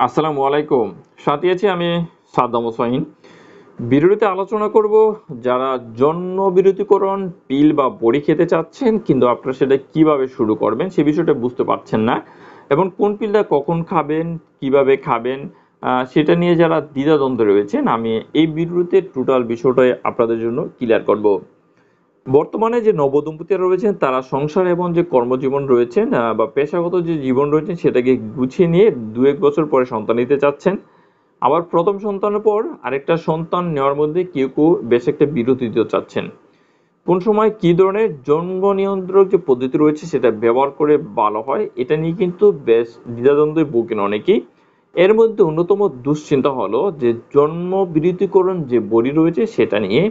আসসালামু আলাইকুম। সাথে আছি আমি সাদ্দাম হোসাইন। ভিডিওতে আলোচনা করব যারা জন্ম বিরতিকরণ পিল বা বড়ি খেতে চাচ্ছেন কিন্তু আপনারা সেটা কিভাবে শুরু করবেন সে বিষয়টা বুঝতে পারছেন না এবং কোন পিলটা কখন খাবেন, কিভাবে খাবেন সেটা নিয়ে যারা দ্বিধাদ্বন্দ্বে রয়েছেন আমি এই ভিডিওতে টোটাল বিষয়টাই আপনাদের জন্য ক্লিয়ার করব। বর্তমানে যে নবদম্পতিরা রয়েছেন তারা সংসার এবং যে কর্মজীবন রয়েছেন বা পেশাগত যে জীবন রয়েছেন সেটাকে গুছিয়ে নিয়ে ২-১ বছর পরে সন্তান নিতে চাচ্ছেন। আবার প্রথম সন্তানের পর আরেকটা সন্তান নেওয়ার মধ্যে কেউ বেশ একটা বিরতি দিতে চাচ্ছেন। কোন সময় কি ধরনের জন্ম নিয়ন্ত্রক যে পদ্ধতি রয়েছে সেটা ব্যবহার করে ভালো হয় এটা নিয়ে কিন্তু বেশ দ্বিধাদ্বন্দ্বে ভোগেন অনেকেই। এর মধ্যে অন্যতম দুশ্চিন্তা হলো যে জন্ম বিরতিকরণ যে বড়ি রয়েছে সেটা নিয়ে।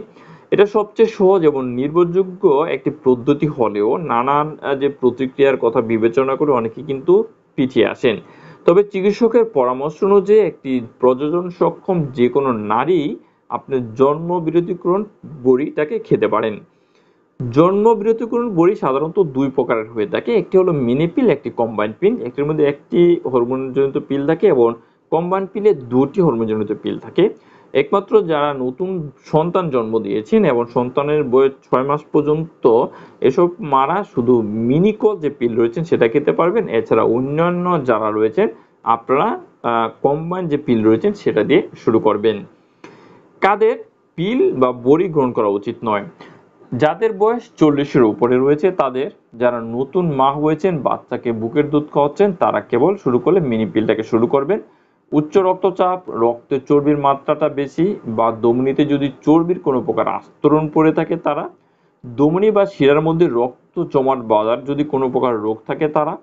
এটা সবচেয়ে সহজ এবং নির্ভরযোগ্য একটি পদ্ধতি হলেও নানান যে প্রতিক্রিয়ার কথা বিবেচনা করে অনেকে কিন্তু পিছিয়ে আসেন। তবে চিকিৎসকের পরামর্শ অনুযায়ী একটি প্রজনন সক্ষম যে কোনো নারী আপনি জন্ম বিরতিকরণ বড়িটাকে খেতে পারেন। জন্ম বিরতিকরণ বড়ি সাধারণত ২ প্রকারের হয়ে থাকে। একটি হলো মিনি পিল, একটি কম্বাইন্ড পিল। একটির মধ্যে একটি হরমোনজনিত পিল থাকে এবং কম্বাইন্ড পিলে ২ টি হরমোনজনিত পিল থাকে। একমাত্র যারা নতুন সন্তান জন্ম দিয়েছেন এবং সন্তানের বয়স ৬ মাস পর্যন্ত এসব মারা শুধু মিনিকল যে পিল রয়েছেন সেটা খেতে পারবেন। এছাড়া অন্যান্য যারা রয়েছেন আপনারা কম্বাইন্ড যে পিল রয়েছেন সেটা দিয়ে শুরু করবেন। কাদের পিল বা বড়ি গ্রহণ করা উচিত নয়? যাদের বয়স ৪০-এর উপরে রয়েছে তাদের, যারা নতুন মা হয়েছেন বাচ্চাকে বুকের দুধ খাওয়াচ্ছেন তারা কেবল শুরু করলে মিনি পিলটাকে শুরু করবেন। উচ্চ রক্তচাপ, রক্তে চর্বির মাত্রাটা বেশি বা ধমনীতে যদি চর্বির কোনো প্রকার আস্তরণ পড়ে থাকে তারা, ধমনী বা শিরার মধ্যে রক্ত জমাট বাঁধার যদি কোনো প্রকার রোগ থাকে তারা,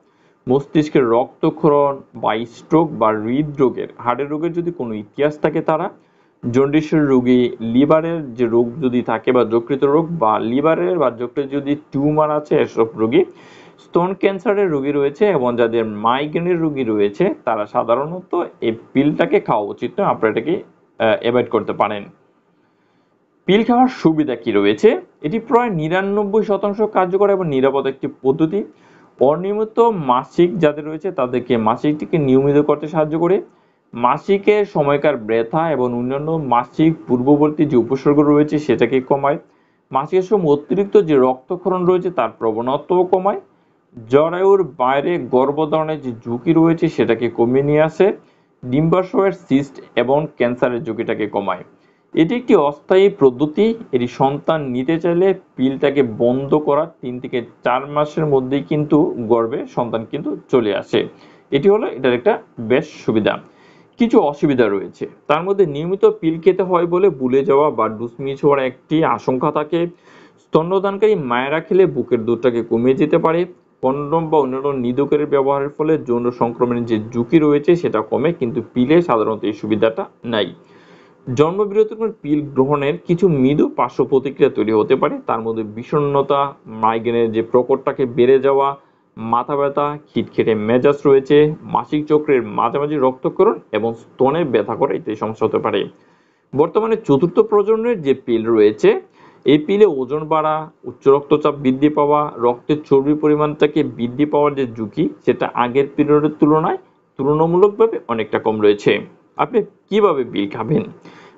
মস্তিষ্কের রক্তক্ষরণ বা স্ট্রোক বা হৃদরোগের হার্টের রোগের যদি কোনো ইতিহাস থাকে তারা, জন্ডিসের রোগী, লিভারের যে রোগ যদি থাকে বা যকৃত রোগ বা লিভারের বা যকৃতে যদি টিউমার আছে এসব রোগী, স্তন ক্যান্সারের রোগী রয়েছে এবং যাদের মাইগ্রেনের রোগী রয়েছে তারা সাধারণত এই পিলটাকে খাওয়া উচিত নয়, আপনারা এটাকে অ্যাভয়েড করতে পারেন। পিল খাওয়ার সুবিধা কি রয়েছে? এটি প্রায় ৯৯% কার্যকর এবং নিরাপদ একটি পদ্ধতি। অনিয়মিত মাসিক যাদের রয়েছে তাদেরকে মাসিকটিকে নিয়মিত করতে সাহায্য করে। মাসিকের সময়কার ব্যথা এবং অন্যান্য মাসিক পূর্ববর্তী যে উপসর্গ রয়েছে সেটাকে কমায়। মাসিকের সময় অতিরিক্ত যে রক্তক্ষরণ রয়েছে তার প্রবণতাও কমায়। জরায়ুর বাইরে গর্ভধারণের যে ঝুঁকি রয়েছে সেটাকে কমিয়ে নিয়ে আসে। ডিম্বাশয়ের সিস্ট এবং ক্যান্সারের ঝুঁকিটাকে কমায়। এটি একটি অস্থায়ী পদ্ধতি। এটি সন্তান নিতে চাইলে পিলটাকে বন্ধ করার ৩ থেকে ৪ মাসের মধ্যেই কিন্তু গর্ভে সন্তান কিন্তু চলে আসে। এটি হলো এটার একটা বেশ সুবিধা। কিছু অসুবিধা রয়েছে। তার মধ্যে নিয়মিত পিল খেতে হয় বলে ভুলে যাওয়া বা ডোজ মিস হওয়ার একটি আশঙ্কা থাকে। স্তন্যদানকারী মায়েরা খেলে বুকের দুধটাকে কমিয়ে যেতে পারে। কন্ডোম বা অন্যান্য নির্ধুকের ব্যবহারের ফলে যৌন সংক্রমণের যে ঝুঁকি রয়েছে সেটা কমে, কিন্তু পিলে সাধারণত এই সুবিধাটা নাই। জন্মবিরতির পিল গ্রহণের কিছু মৃদু পার্শ্ব প্রতিক্রিয়া তৈরি হতে পারে। তার মধ্যে বিষণ্ণতা, মাইগ্রেনের যে প্রকটটাকে বেড়ে যাওয়া, মাথা ব্যথা, খিটখিটে মেজাজ রয়েছে, মাসিক চক্রের মাঝামাঝি রক্তক্ষরণ এবং স্তনে ব্যথা করা ইত্যাদি সমস্যা হতে পারে। বর্তমানে চতুর্থ প্রজন্মের যে পিল রয়েছে এই পিলে ওজন বাড়া, উচ্চ রক্তচাপ বৃদ্ধি পাওয়া, রক্তের চর্বির পরিমাণটাকে বৃদ্ধি পাওয়ার যে ঝুঁকি সেটা আগের পিরিয়ডের তুলনায় তুলনামূলকভাবে অনেকটা কম রয়েছে। আপনি কিভাবে পিল খাবেন?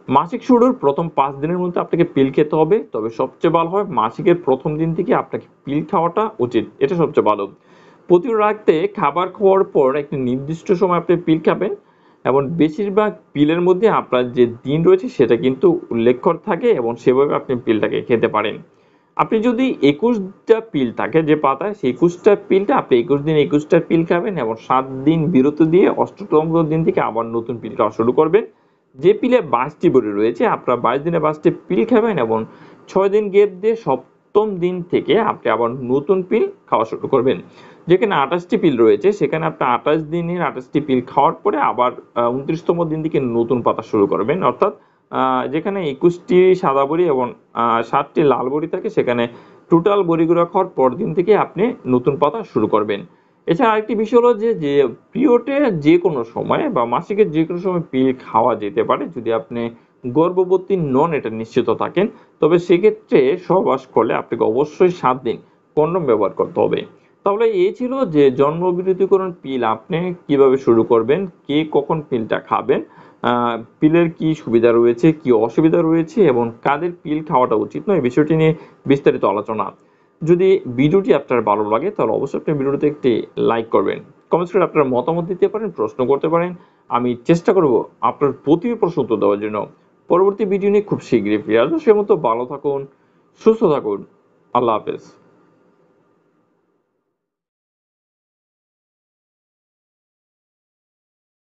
মাসিক শুরুর প্রথম ৫ দিনের মধ্যে আপনাকে পিল খেতে হবে। তবে সবচেয়ে ভালো হয় মাসিকের প্রথম দিন থেকে আপনাকে পিল খাওয়াটা উচিত। এটা সবচেয়ে ভালো। প্রতি রাতে খাবার খাওয়ার পর একটি নির্দিষ্ট সময় আপনি পিল খাবেন এবং বেশিরভাগ পিলের মধ্যে আপনার যে দিন রয়েছে সেটা কিন্তু উল্লেখ করা থাকে এবং সেভাবে আপনি পিলটাকে খেতে পারেন। আপনি যদি ২১টা পিল থাকে যে পাতায় সেই ২১টা পিলটা আপনি ২১ দিন ২১টা পিল খাবেন এবং ৭ দিন বিরতি দিয়ে ৮ম দিন থেকে আবার নতুন পিল খাওয়া শুরু করবেন। যে পিলে ২২ টি বড়ি রয়েছে আপনার ২২ দিনে ২২ টি পিল খাবেন এবং ৬ দিন গ্যাপ দিয়ে ৭ম দিন থেকে আপনি আবার নতুন পিল খাওয়া শুরু করবেন। যেখানে ২৮ টি পিল রয়েছে সেখানে আপনি ২৮ দিনের ২৮ টি পিল খাওয়ার পরে আবার ২৯তম দিন থেকে নতুন পাতা শুরু করবেন। অর্থাৎ যেখানে ২১ টি সাদা বড়ি এবং ৭ টি লাল বড়ি থাকে সেখানে টোটাল বড়িগুলো খাওয়ার পরদিন থেকে আপনি নতুন পাতা শুরু করবেন। এছাড়া আরেকটি বিষয় হলো যে পিরিয়ডে যেকোনো সময় বা মাসিকের যেকোনো সময় পিল খাওয়া যেতে পারে যদি আপনি গর্ভবতী নন এটা নিশ্চিত থাকেন। তবে সেক্ষেত্রে সহবাস করলে আপনাকে অবশ্যই ৭ দিন কন্ডোম ব্যবহার করতে হবে। তাহলে এই ছিল যে জন্ম বিরতিকরণ পিল আপনি কিভাবে শুরু করবেন, কে কখন পিলটা খাবেন, পিলের কি সুবিধা রয়েছে, কি অসুবিধা রয়েছে এবং কাদের পিল খাওয়াটা উচিত নয়, এই বিষয়টি নিয়ে বিস্তারিত আলোচনা। যদি ভিডিওটি আপনার ভালো লাগে তাহলে অবশ্যই আপনি ভিডিওতে একটি লাইক করবেন, কমেন্টস করে আপনার মতামত দিতে পারেন, প্রশ্ন করতে পারেন। আমি চেষ্টা করব আপনার প্রতি প্রশ্ন উত্তর দেওয়ার জন্য। পরবর্তী ভিডিও নিয়ে খুব শীঘ্রই ফিরে আসবো। সে মতো ভালো থাকুন, সুস্থ থাকুন। আল্লাহ হাফেজ।